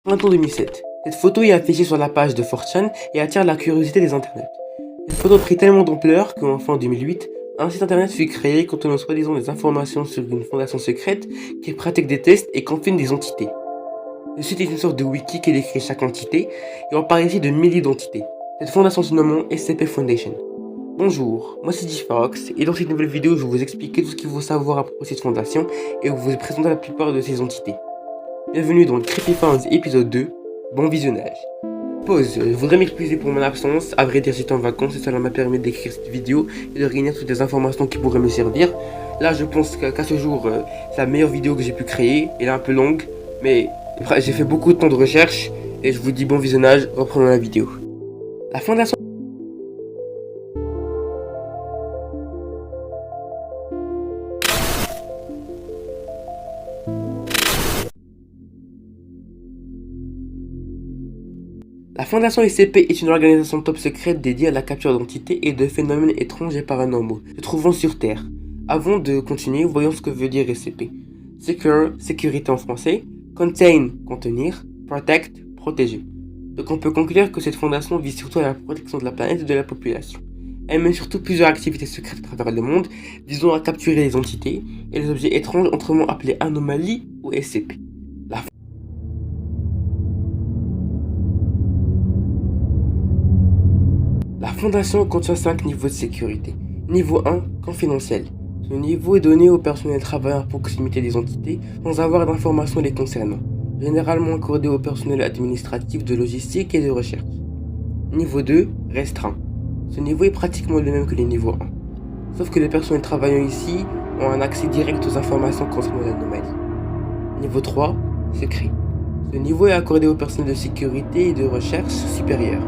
Printemps 2007. Cette photo est affichée sur la page de 4chan et attire la curiosité des internautes. Cette photo prit tellement d'ampleur qu'en fin 2008, un site internet fut créé contenant soi-disant des informations sur une fondation secrète qui pratique des tests et confine des entités. Le site est une sorte de wiki qui décrit chaque entité et on parle ici de milliers d'entités. Cette fondation se nomme SCP Foundation. Bonjour, moi c'est Difarox et dans cette nouvelle vidéo je vais vous expliquer tout ce qu'il faut savoir à propos de cette fondation et vous présenter la plupart de ces entités. Bienvenue dans le Creepypasta épisode 2, bon visionnage. Pause, je voudrais m'excuser pour mon absence, à vrai dire j'étais en vacances et cela m'a permis d'écrire cette vidéo et de réunir toutes les informations qui pourraient me servir. Là je pense qu'à ce jour c'est la meilleure vidéo que j'ai pu créer, elle est un peu longue, mais j'ai fait beaucoup de temps de recherche et je vous dis bon visionnage, reprenons la vidéo. La fondation La Fondation SCP est une organisation top secrète dédiée à la capture d'entités et de phénomènes étranges et paranormaux se trouvant sur Terre. Avant de continuer, voyons ce que veut dire SCP. Secure, sécurité en français, contain, contenir, protect, protéger. Donc on peut conclure que cette fondation vise surtout à la protection de la planète et de la population. Elle mène surtout plusieurs activités secrètes à travers le monde, visant à capturer les entités et les objets étranges autrement appelés anomalies ou SCP. La fondation contient 5 niveaux de sécurité. Niveau 1, confidentiel. Ce niveau est donné au personnel travaillant à proximité des entités sans avoir d'informations les concernant, généralement accordé au personnel administratif de logistique et de recherche. Niveau 2, restreint. Ce niveau est pratiquement le même que les niveaux 1, sauf que les personnels travaillant ici ont un accès direct aux informations concernant l'anomalie. Niveau 3, secret. Ce niveau est accordé au personnel de sécurité et de recherche supérieur.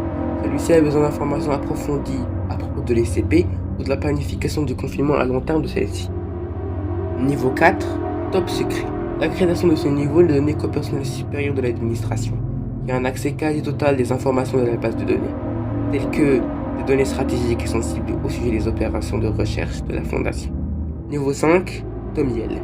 Celui-ci a besoin d'informations approfondies à propos de l'SCP ou de la planification du confinement à long terme de celle-ci. Niveau 4, top secret. La création de ce niveau n'est donnée qu'au personnel supérieur de l'administration, qui a un accès quasi total des informations de la base de données, telles que des données stratégiques et sensibles au sujet des opérations de recherche de la Fondation. Niveau 5, Tomiel.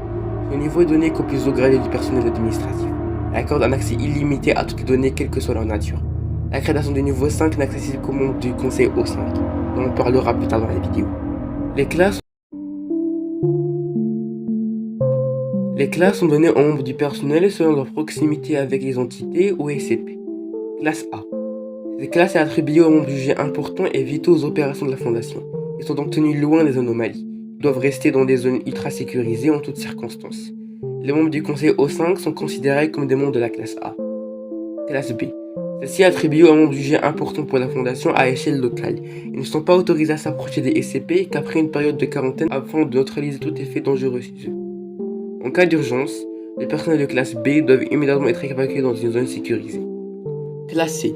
Ce niveau est donné qu'au plus haut grade du personnel administratif. Il accorde un accès illimité à toutes les données, quelle que soit leur nature. La création du niveau 5 n'est accessible qu'aux membres du conseil O5, dont on parlera plus tard dans la vidéo. Les classes sont données aux membres du personnel selon leur proximité avec les entités ou SCP. Classe A. Cette classe est attribuée aux membres jugés importants et vitaux aux opérations de la Fondation. Ils sont donc tenus loin des anomalies. Ils doivent rester dans des zones ultra sécurisées en toutes circonstances. Les membres du conseil O5 sont considérés comme des membres de la classe A. Classe B. Celle-ci est attribuée aux membres jugés importants pour la Fondation à échelle locale. Ils ne sont pas autorisés à s'approcher des SCP qu'après une période de quarantaine afin de neutraliser tout effet dangereux chez eux. En cas d'urgence, les personnels de classe B doivent immédiatement être évacués dans une zone sécurisée. Classe C.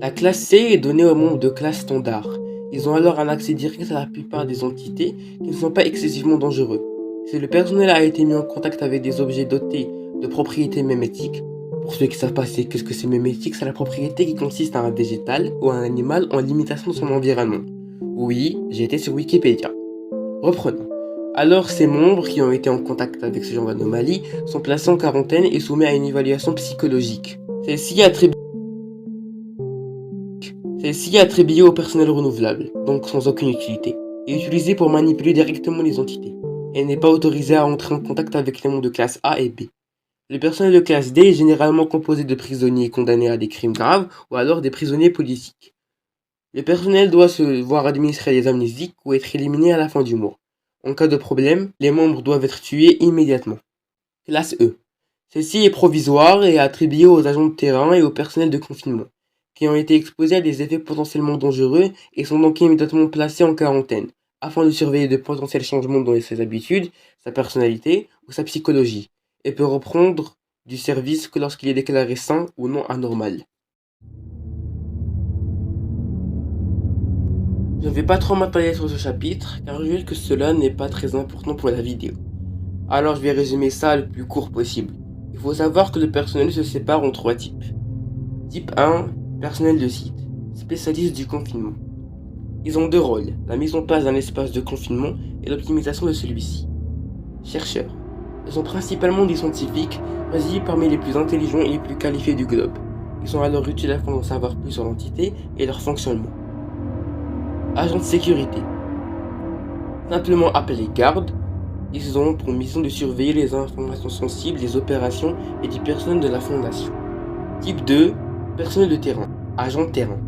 La classe C est donnée aux membres de classe standard. Ils ont alors un accès direct à la plupart des entités qui ne sont pas excessivement dangereux. Si le personnel a été mis en contact avec des objets dotés de propriétés mémétiques, pour ceux qui savent pas qu'est-ce que c'est mémétique, c'est la propriété qui consiste à un végétal ou à un animal en limitation de son environnement. Oui, j'ai été sur Wikipédia. Reprenons. Alors ces membres qui ont été en contact avec ce genre d'anomalie sont placés en quarantaine et soumis à une évaluation psychologique. Celle-ci est attribuée au personnel renouvelable, donc sans aucune utilité, et utilisée pour manipuler directement les entités. Elle n'est pas autorisée à entrer en contact avec les membres de classe A et B. Le personnel de classe D est généralement composé de prisonniers condamnés à des crimes graves ou alors des prisonniers politiques. Le personnel doit se voir administrer des amnésiques ou être éliminé à la fin du mois. En cas de problème, les membres doivent être tués immédiatement. Classe E. Celle-ci est provisoire et attribuée aux agents de terrain et au personnel de confinement, qui ont été exposés à des effets potentiellement dangereux et sont donc immédiatement placés en quarantaine, afin de surveiller de potentiels changements dans ses habitudes, sa personnalité ou sa psychologie, et peut reprendre du service que lorsqu'il est déclaré sain ou non anormal. Je ne vais pas trop m'attarder sur ce chapitre, car je juge que cela n'est pas très important pour la vidéo. Alors je vais résumer ça le plus court possible. Il faut savoir que le personnel se sépare en 3 types. Type 1, personnel de site, spécialiste du confinement. Ils ont 2 rôles, la mise en place d'un espace de confinement et l'optimisation de celui-ci. Chercheurs. Ils sont principalement des scientifiques, choisis parmi les plus intelligents et les plus qualifiés du globe. Ils sont alors utiles afin d'en savoir plus sur l'entité et leur fonctionnement. Agents de sécurité. Simplement appelés gardes, ils ont pour mission de surveiller les informations sensibles des opérations et du personnel de la Fondation. Type 2, personnel de terrain, agents de terrain.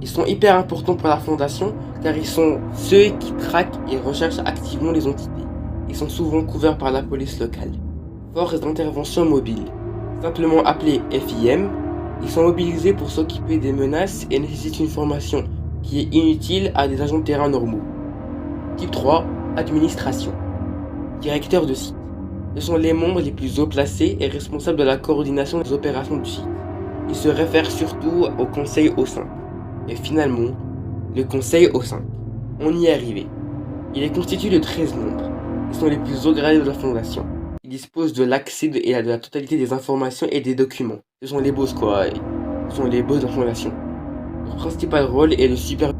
Ils sont hyper importants pour la Fondation car ils sont ceux qui traquent et recherchent activement les entités. Ils sont souvent couverts par la police locale. Force d'intervention mobile. Simplement appelés FIM, ils sont mobilisés pour s'occuper des menaces et nécessitent une formation qui est inutile à des agents de terrain normaux. Type 3, administration. Directeur de site. Ce sont les membres les plus haut placés et responsables de la coordination des opérations du site. Ils se réfèrent surtout au conseil O5. Et finalement, le conseil O5. On y est arrivé. Il est constitué de 13 membres. Ils sont les plus hauts gradés de la Fondation. Ils disposent de l'accès de la totalité des informations et des documents. Ce sont les boss quoi. Ce sont les boss de la Fondation. Leur principal rôle est de super...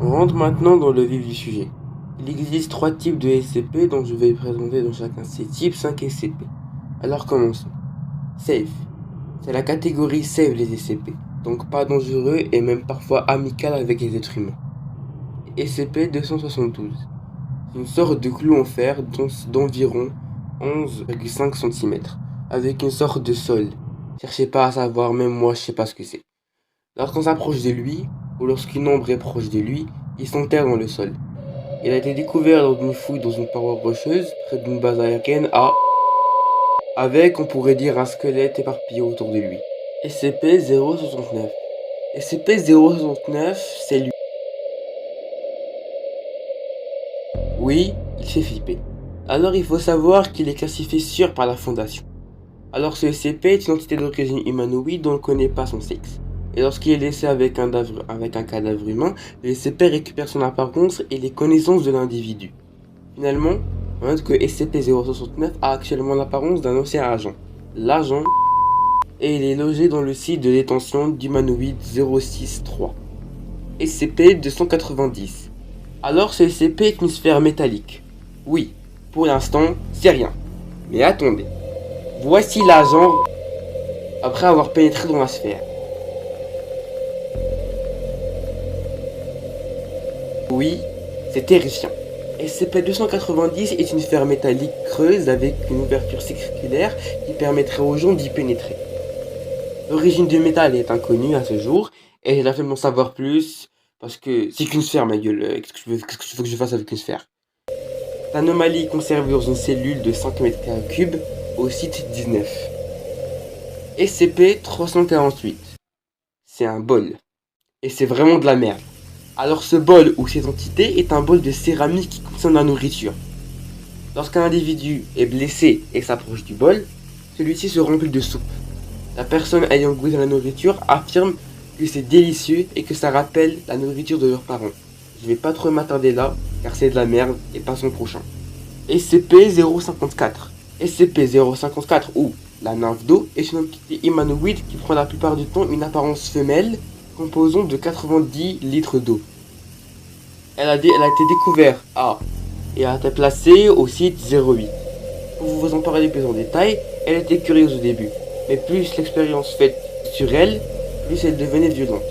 On rentre maintenant dans le vif du sujet. Il existe 3 types de SCP dont je vais présenter dans chacun de ces types 5 SCP. Alors commençons. Safe. C'est la catégorie safe les SCP, donc pas dangereux et même parfois amical avec les êtres humains. SCP-272. C'est une sorte de clou en fer d'environ 11,5 cm, avec une sorte de sol. Cherchez pas à savoir, même moi je sais pas ce que c'est. Lorsqu'on s'approche de lui, ou lorsqu'une ombre est proche de lui, il s'enterre dans le sol. Il a été découvert dans une fouille dans une paroi rocheuse, près d'une base aérienne avec, on pourrait dire, un squelette éparpillé autour de lui. SCP-069. SCP-069, c'est lui. Oui, il fait flipper. Alors il faut savoir qu'il est classifié sûr par la Fondation. Alors ce SCP est une entité d'origine humanoïde dont on ne connaît pas son sexe. Et lorsqu'il est laissé avec un cadavre humain, le SCP récupère son apparence et les connaissances de l'individu. Finalement, on note que SCP-069 a actuellement l'apparence d'un ancien agent, l'agent, et il est logé dans le site de détention d'humanoïde 063. SCP-290. Alors ce SCP est une sphère métallique. Oui, pour l'instant, c'est rien. Mais attendez, voici l'agent après avoir pénétré dans la sphère. Oui, c'est terrifiant. SCP-290 est une sphère métallique creuse avec une ouverture circulaire qui permettrait aux gens d'y pénétrer. L'origine du métal est inconnue à ce jour, et j'ai la flemme d'en savoir plus, parce que c'est qu'une sphère ma gueule, qu'est-ce que tu veux que je fasse avec une sphère? L'anomalie conservée dans une cellule de 5 m3 au site 19. SCP-348. C'est un bol. Et c'est vraiment de la merde. Alors ce bol ou cette entité est un bol de céramique qui contient de la nourriture. Lorsqu'un individu est blessé et s'approche du bol, celui-ci se remplit de soupe. La personne ayant goûté la nourriture affirme que c'est délicieux et que ça rappelle la nourriture de leurs parents. Je vais pas trop m'attarder là, car c'est de la merde et passons au prochain. SCP-054. SCP-054 ou la nymphe d'eau est une entité humanoïde qui prend la plupart du temps une apparence femelle composant de 90 litres d'eau. Elle a été découverte et a été placée au site 08. Pour vous en parler plus en détail, elle était curieuse au début, mais plus l'expérience faite sur elle, plus elle devenait violente.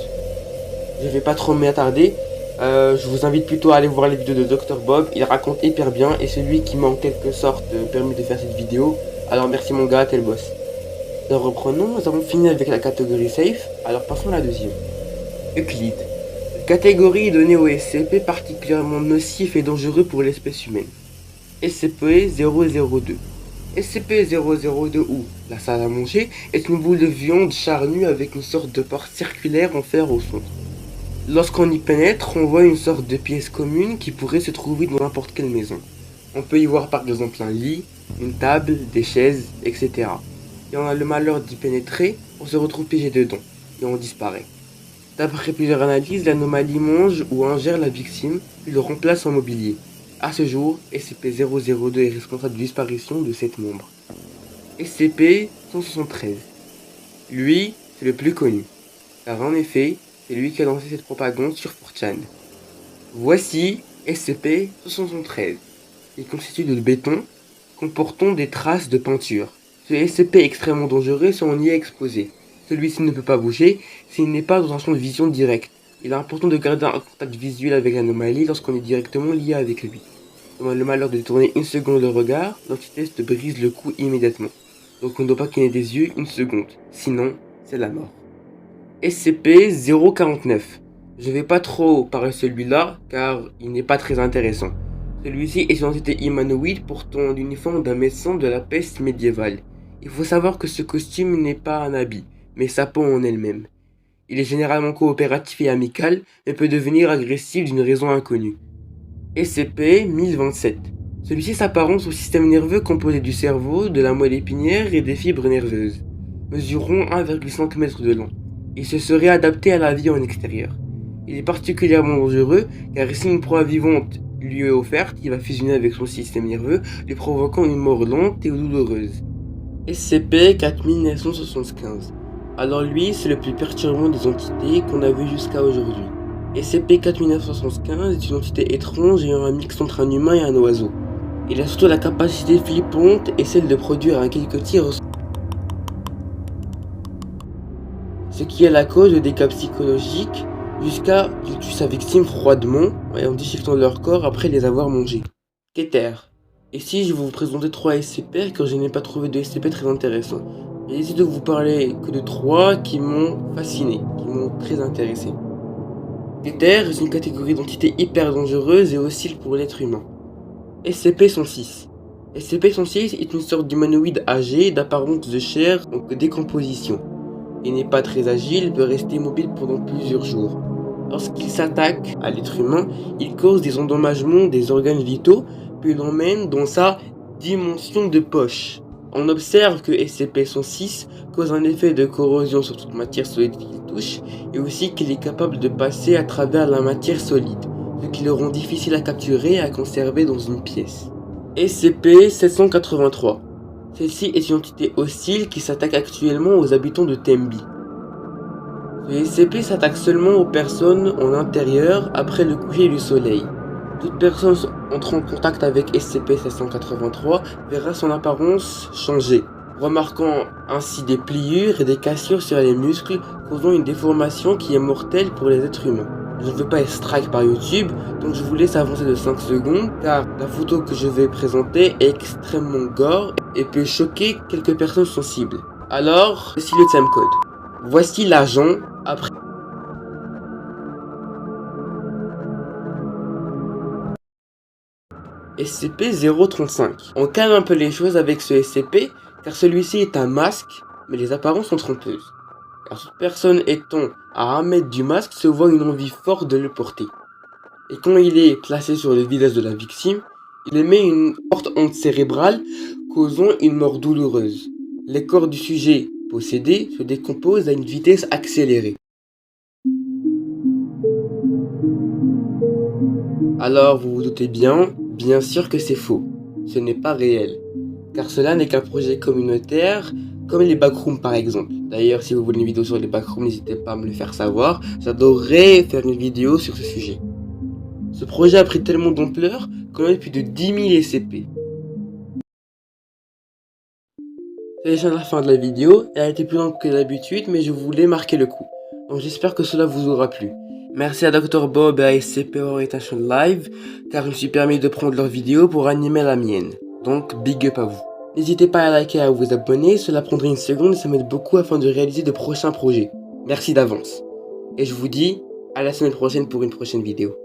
Je vais pas trop m'y attarder, je vous invite plutôt à aller voir les vidéos de Dr Bob, il raconte hyper bien et c'est lui qui m'a en quelque sorte permis de faire cette vidéo, alors merci mon gars, t'es le boss. Alors reprenons, nous avons fini avec la catégorie safe, alors passons à la deuxième. Euclide. Cette catégorie est donnée au SCP particulièrement nocif et dangereux pour l'espèce humaine. SCP-002. SCP-002 ou la salle à manger est une boule de viande charnue avec une sorte de porte circulaire en fer au centre. Lorsqu'on y pénètre, on voit une sorte de pièce commune qui pourrait se trouver dans n'importe quelle maison. On peut y voir par exemple un lit, une table, des chaises, etc. Et on a le malheur d'y pénétrer, on se retrouve piégé dedans, et on disparaît. D'après plusieurs analyses, l'anomalie mange ou ingère la victime, puis le remplace en mobilier. À ce jour, SCP-002 est responsable de disparition de 7 membres. SCP-173. Lui, c'est le plus connu, car en effet, c'est lui qui a lancé cette propagande sur 4chan. Voici SCP-173. Il constitue de béton, comportant des traces de peinture. Ce SCP est extrêmement dangereux si on y est exposé. Celui-ci ne peut pas bouger s'il n'est pas dans un champ de vision direct. Il est important de garder un contact visuel avec l'anomalie lorsqu'on est directement lié avec lui. Si on a le malheur de détourner une seconde le regard, l'entité te brise le cou immédiatement. Donc on ne doit pas cligner des yeux une seconde, sinon c'est la mort. SCP-049. Je vais pas trop parler de celui-là car il n'est pas très intéressant. Celui-ci est une entité humanoïde portant l'uniforme d'un médecin de la peste médiévale. Il faut savoir que ce costume n'est pas un habit, mais sa peau en elle-même. Il est généralement coopératif et amical, mais peut devenir agressif d'une raison inconnue. SCP-1027. Celui-ci s'apparente au système nerveux composé du cerveau, de la moelle épinière et des fibres nerveuses, mesurant 1,5 m de long. Il se serait adapté à la vie en extérieur. Il est particulièrement dangereux car si une proie vivante lui est offerte, il va fusionner avec son système nerveux, lui provoquant une mort lente et douloureuse. SCP-4975. Alors lui, c'est le plus perturbant des entités qu'on a vu jusqu'à aujourd'hui. SCP-4975 est une entité étrange ayant un mix entre un humain et un oiseau. Il a surtout la capacité flippante et celle de produire un cliquetis, ce qui est la cause de dégâts psychologiques jusqu'à qu'il tue sa victime froidement en déchiquetant leur corps après les avoir mangés. Keter. Ici, je vais vous présenter 3 SCP car je n'ai pas trouvé de SCP très intéressant. J'ai décidé de vous parler que de 3 qui m'ont fasciné, qui m'ont très intéressé. Keter est une catégorie d'entités hyper dangereuses et hostile pour l'être humain. SCP-106. SCP-106 est une sorte d'humanoïde âgé d'apparence de chair en décomposition. Il n'est pas très agile, il peut rester immobile pendant plusieurs jours. Lorsqu'il s'attaque à l'être humain, il cause des endommagements des organes vitaux, puis l'emmène dans sa dimension de poche. On observe que SCP-106 cause un effet de corrosion sur toute matière solide qu'il touche, et aussi qu'il est capable de passer à travers la matière solide, ce qui le rend difficile à capturer et à conserver dans une pièce. SCP-783. Celle-ci est une entité hostile qui s'attaque actuellement aux habitants de Tembi. Le SCP s'attaque seulement aux personnes en intérieur après le coucher du soleil. Toute personne entrant en contact avec SCP-783 verra son apparence changer, remarquant ainsi des pliures et des cassures sur les muscles, causant une déformation qui est mortelle pour les êtres humains. Je ne veux pas être strike par YouTube, donc je vous laisse avancer de 5 secondes, car la photo que je vais présenter est extrêmement gore et peut choquer quelques personnes sensibles. Alors, voici le timecode. Voici l'agent après. SCP-035. On calme un peu les choses avec ce SCP, car celui-ci est un masque, mais les apparences sont trompeuses. Car toute personne étant à 1 mètre du masque se voit une envie forte de le porter. Et quand il est placé sur le visage de la victime, il émet une forte onde cérébrale causant une mort douloureuse. Les corps du sujet possédé se décomposent à une vitesse accélérée. Alors vous vous doutez bien sûr que c'est faux. Ce n'est pas réel. Car cela n'est qu'un projet communautaire, comme les backrooms par exemple. D'ailleurs, si vous voulez une vidéo sur les backrooms, n'hésitez pas à me le faire savoir. J'adorerais faire une vidéo sur ce sujet. Ce projet a pris tellement d'ampleur qu'on a eu plus de 10 000 SCP. C'est déjà la fin de la vidéo. Elle a été plus longue que d'habitude, mais je voulais marquer le coup. Donc j'espère que cela vous aura plu. Merci à Dr Bob et à SCP Orientation Live, car je me suis permis de prendre leur vidéo pour animer la mienne. Donc big up à vous. N'hésitez pas à liker et à vous abonner, cela prendrait une seconde et ça m'aide beaucoup afin de réaliser de prochains projets. Merci d'avance. Et je vous dis à la semaine prochaine pour une prochaine vidéo.